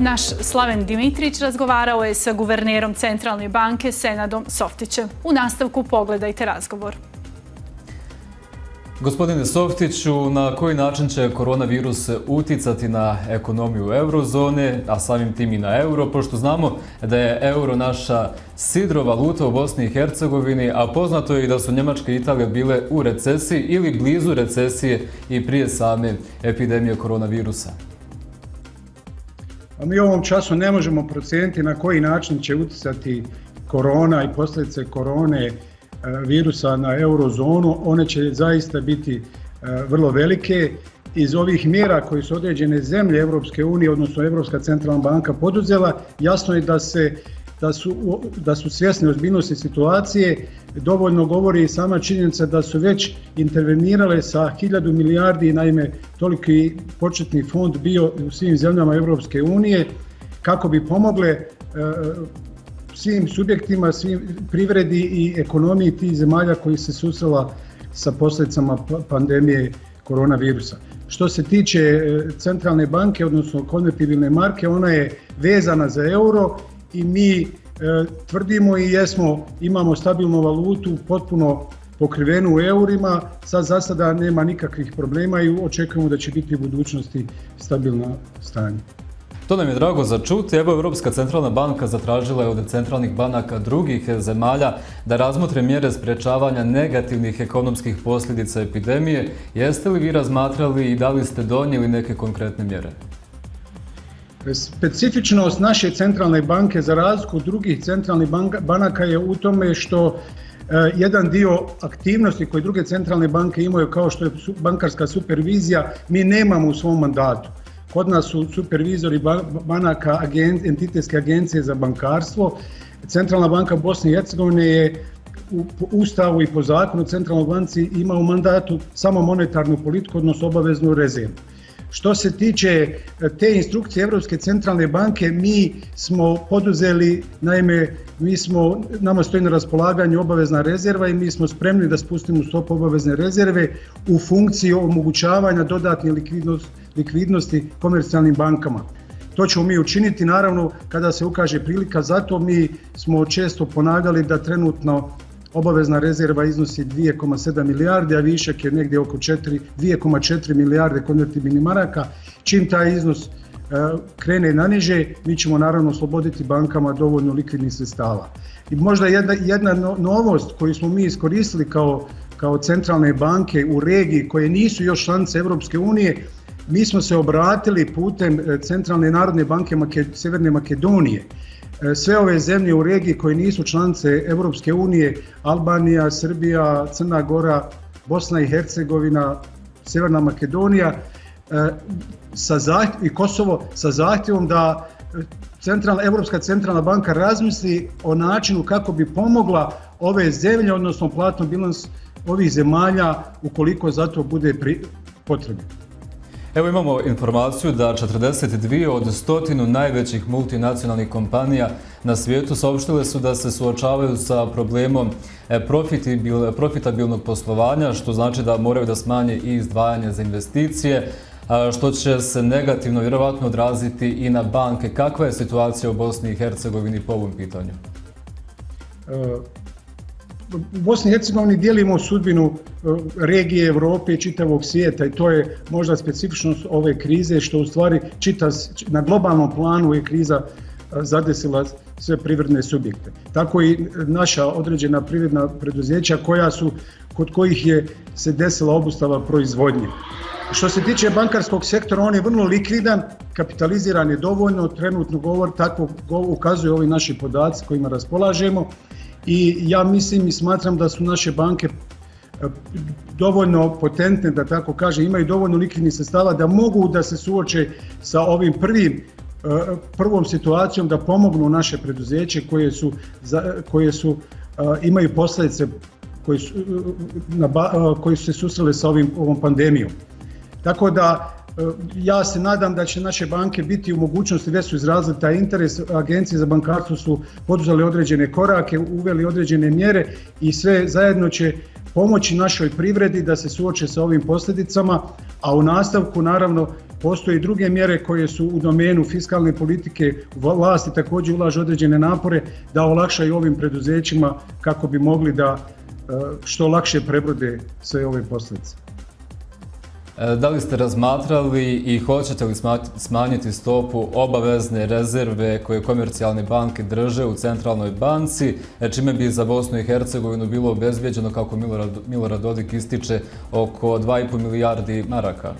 Naš Slaven Dimitrić razgovarao je sa guvernerom Centralne banke Senadom Softićem. U nastavku pogledajte razgovor. Gospodine Softiću, na koji način će koronavirus uticati na ekonomiju eurozone, a samim tim i na euro, pošto znamo da je euro naša sidro valuta u Bosni i Hercegovini, a poznato je i da su Njemačka i Italija bile u recesiji ili blizu recesije i prije same epidemije koronavirusa. Mi u ovom času ne možemo procijeniti na koji način će utjecati korona i posljedice korone virusa na eurozonu. One će zaista biti vrlo velike. Iz ovih mjera koje su određene zemlje Europske unije, odnosno Europska centralna banka poduzela, jasno je da su svjesni ozbiljnosti situacije. Dovoljno govori i sama činjenica da su već intervenirale sa 1000 milijardi, naime toliki početni fond bio u svim zemljama Europske unije, kako bi pomogle svim subjektima, svim privredi i ekonomiji tih zemalja koji se susrela sa posljedicama pandemije koronavirusa. Što se tiče centralne banke, odnosno konvertibilne marke, ona je vezana za euro i mi tvrdimo i imamo stabilnu valutu, potpuno pokrivenu u eurima, sad za sada nema nikakvih problema i očekujemo da će biti u budućnosti stabilno stanje. To nam je drago za čuti. Evo, Europska centralna banka zatražila je od centralnih banaka drugih zemalja da razmotre mjere sprječavanja negativnih ekonomskih posljedica epidemije. Jeste li vi razmatrali i da li ste donijeli neke konkretne mjere? Specifičnost naše centralne banke za razliku od drugih centralnih banaka je u tome što jedan dio aktivnosti koje druge centralne banke imaju, kao što je bankarska supervizija, mi nemamo u svom mandatu. Kod nas su supervizori banaka, entitetske agencije za bankarstvo. Centralna banka Bosne i Hercegovine je u Ustavu i po zakonu Centralnoj banci ima u mandatu samo monetarnu politiku, odnosno obaveznu rezervu. Što se tiče te instrukcije Europske centralne banke, mi smo poduzeli, naime, nama stoji na raspolaganju obavezna rezerva i mi smo spremni da spustimo stopu obavezne rezerve u funkciji omogućavanja dodatne likvidnosti komercijalnim bankama. To ćemo mi učiniti, naravno, kada se ukaže prilika. Zato mi smo često ponavljali da trenutno obavezna rezerva iznosi 2,7 milijarde, a višak je negdje oko 2,4 milijarde konvertibilnih maraka. Čim taj iznos krene na niže, mi ćemo naravno osloboditi bankama dovoljno likvidnih sredstava. I možda jedna novost koju smo mi iskoristili kao centralne banke u regiji koje nisu još članice Europske unije, mi smo se obratili putem Centralne narodne banke Sjeverne Makedonije. Sve ove zemlje u regiji koje nisu članice Europske unije, Albanija, Srbija, Crna Gora, Bosna i Hercegovina, Sjeverna Makedonija i Kosovo, sa zahtjevom da Europska centralna banka razmisli o načinu kako bi pomogla ove zemlje, odnosno platni bilans ovih zemalja ukoliko za to bude potrebno. Evo, imamo informaciju da 42 od 100 najvećih multinacionalnih kompanija na svijetu saopštile su da se suočavaju sa problemom profitabilnog poslovanja, što znači da moraju da smanje i izdvajanje za investicije, što će se negativno vjerovatno odraziti i na banke. Kakva je situacija u Bosni i Hercegovini po ovom pitanju? U Bosni i Hercegovini dijelimo sudbinu regije Europe i čitavog svijeta i to je možda specifičnost ove krize, što u stvari na globalnom planu je kriza zadesila sve privredne subjekte. Tako i naša određena privredna preduzeća kod kojih se desila obustava proizvodnje. Što se tiče bankarskog sektora, on je vrlo likvidan, kapitaliziran je dovoljno, trenutno tako ukazuju ovi naši podaci kojima raspolažemo. I ja mislim i smatram da su naše banke dovoljno potentne, da tako kažem, imaju dovoljno likvidnih sredstava da mogu da se suoče sa ovim prvom situacijom, da pomognu naše preduzeće koje imaju posljedice koje su se susrele sa ovom pandemijom. Tako da ja se nadam da će naše banke biti u mogućnosti, već su izrazili taj interes, agencije za bankarstvo su poduzeli određene korake, uveli određene mjere i sve zajedno će pomoći našoj privredi da se suoče sa ovim posljedicama, a u nastavku naravno postoje i druge mjere koje su u domenu fiskalne politike, vlasti također ulažu određene napore da olakšaju ovim preduzećima kako bi mogli da što lakše prebrode sve ove posljedice. Da li ste razmatrali i hoćete li smanjiti stopu obavezne rezerve koje komercijalne banke drže u centralnoj banci, čime bi za Bosnu i Hercegovinu bilo obezbijeđeno, kako Milorad Dodik ističe, oko 2,5 milijardi maraka?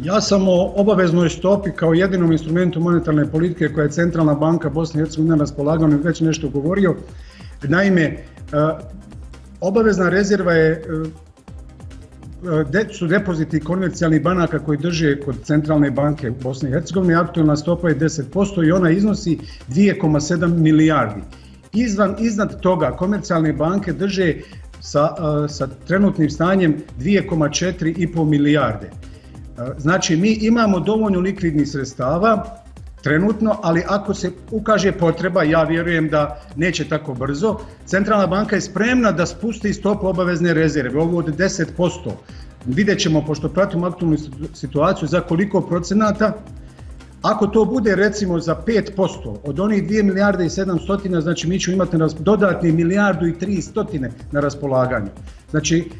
Ja sam o obaveznoj stopi kao jedinom instrumentu monetarne politike koja je Centralna banka Bosne i Hercegovine na raspolaganju već nešto govorio. Naime, obavezna rezerva su depoziti komercijalnih banaka koji drže kod Centralne banke Bosne i Hercegovine. Aktualna stopa je 10% i ona iznosi 2,7 milijardi. Iznad toga komercijalne banke drže sa trenutnim stanjem 2,4,5 milijarde. Znači, mi imamo dovoljno likvidnih sredstava trenutno, ali ako se ukaže potreba, ja vjerujem da neće tako brzo, Centralna banka je spremna da spusti stopu obavezne rezerve, ovo od 10%. Vidjet ćemo, pošto pratimo aktualnu situaciju, za koliko procenata. Ako to bude recimo za 5% od onih 2 milijarde i 700, znači mi ćemo imati dodatni 1 milijardu i 300 na raspolaganju. Znači,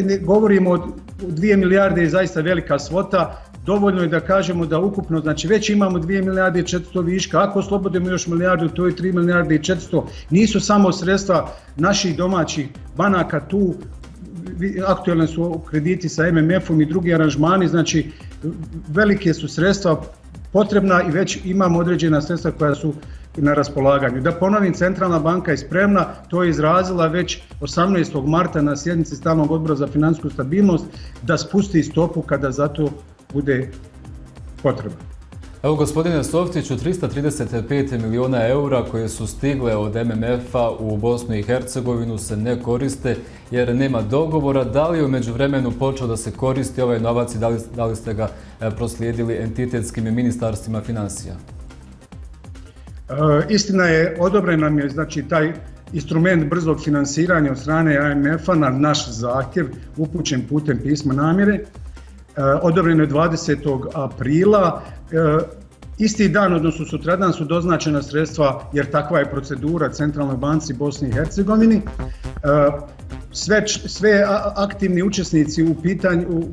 ne govorimo o 2 milijarde, je zaista velika svota, dovoljno je da kažemo da ukupno, znači već imamo 2 milijarde i 400 viška, ako oslobodimo još milijardu, to je 3 milijarde i 400, nisu samo sredstva naših domaćih banaka tu, aktualne su krediti sa MMF-om i drugi aranžmani, znači velike su sredstva potrebna i već imamo određena sredstva koja su na raspolaganju. Da ponovim, Centralna banka je spremna, to je izrazila već 18. marta na sjednici Stalnog odbora za financijsku stabilnost, da spusti stopu kada za to bude potreba. Evo, gospodine Softiću, 335 milijuna eura koje su stigle od MMF-a u Bosnu i Hercegovinu se ne koriste jer nema dogovora. Da li je u međuvremenu počeo da se koristi ovaj novac i da li ste ga proslijedili entitetskim ministarstvima financija? Istina je, odobren nam je, znači, taj instrument brzog finansiranja od strane IMF-a na naš zahtjev, upućen putem pisma namjere. Odobreno je 20. aprila. Isti dan, odnosno sutradan, su doznačena sredstva, jer takva je procedura Centralnoj banci Bosni i Hercegovini. Sve aktivni učesnici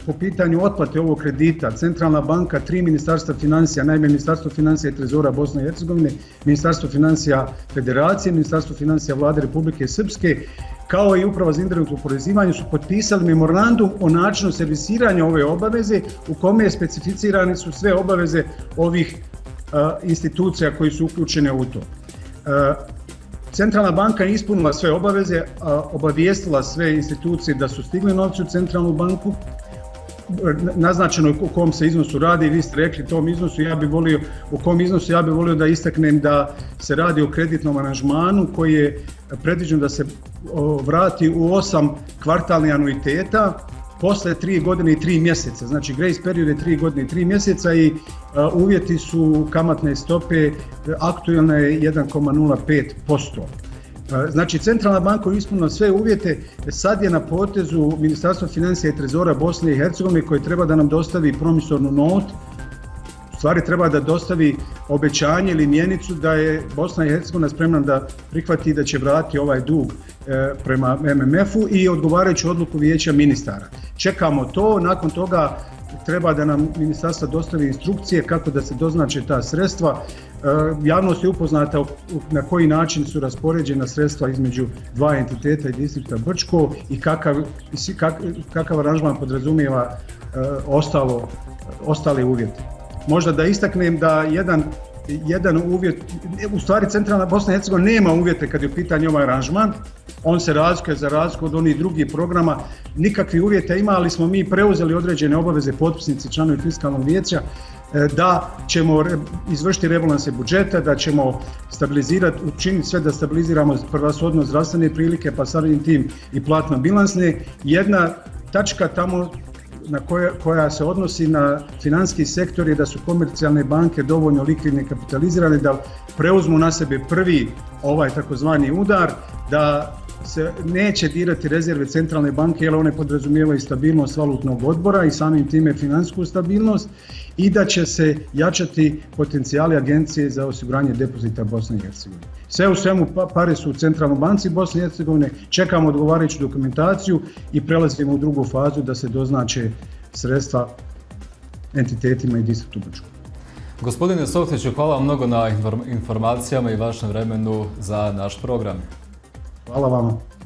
po pitanju otplate ovog kredita, Centralna banka, 3 ministarstva financija, naime Ministarstvo financija i trezora Bosne i Hercegovine, Ministarstvo financija Federacije, Ministarstvo financija Vlade Republike Srpske, kao i Uprava za indirektno oporezivanje, su potpisali memorandum o načinu servisiranja ove obaveze u kome specificirane su sve obaveze ovih institucija koji su uključene u to. Centralna banka je ispunila sve obaveze, obavijestila sve institucije da su stigli novci u Centralnu banku. Naznačeno o kom se iznosu radi, vi ste rekli tom iznosu, u kom iznosu ja bih volio da istaknem da se radi o kreditnom aranžmanu koji je predviđen da se vrati u 8 kvartalnih anuiteta posle 3 godine i 3 mjeseca. Znači, grace period je 3 godine i 3 mjeseca i uvjeti su kamatne stope, aktualna je 1,05%. Znači, Centralna banka je ispunila sve uvjete, sad je na potezu Ministarstvo financija i trezora Bosne i Hercegovine koji treba da nam dostavi promisornu notu, u stvari treba da dostavi obećanje ili mjenicu da je Bosna i Hercegovina spremna da prihvati da će vratiti ovaj dug prema MMF-u i odgovarajuću odluku vijeća ministara. Čekamo to, nakon toga treba da nam ministarstvo dostavi instrukcije kako da se doznače ta sredstva. Javnost je upoznata na koji način su raspoređena sredstva između dva entiteta i distrikta Brčko i kakav aranžman podrazumijeva ostale uvjete. Možda da istaknem da jedan uvjet, u stvari Centralna Bosna i Hercegovina nema uvjete kad je u pitanju ovaj aranžman, on se razlikuje za razliku od onih drugih programa, nikakvih uvjeta ima, ali smo mi preuzeli određene obaveze, potpisnici, članovi fiskalnog vijeća, da ćemo izvršiti rebalanse budžeta, da ćemo stabilizirati, učiniti sve da stabiliziramo prvenstveno zdravstvene prilike, pa samim tim i platno-bilansne. Jedna tačka tamo koja se odnosi na financijski sektor je da su komercijalne banke dovoljno likvidne i kapitalizirane da preuzmu na sebe prvi ovaj takozvani udar, da se neće dirati rezerve centralne banke jer one podrazumijevaju stabilnost valutnog odbora i samim time financijsku stabilnost i da će se jačati potencijali Agencije za osiguranje depozita Bosne i Hercegovine. Sve u svemu pare su u Centralnoj banci Bosne i Hercegovine, čekamo odgovarajuću dokumentaciju i prelazimo u drugu fazu da se doznače sredstva entitetima i distriktu Brčko. Gospodine Softiću, hvala vam mnogo na informacijama i vašem vremenu za naš program. Hvala vama.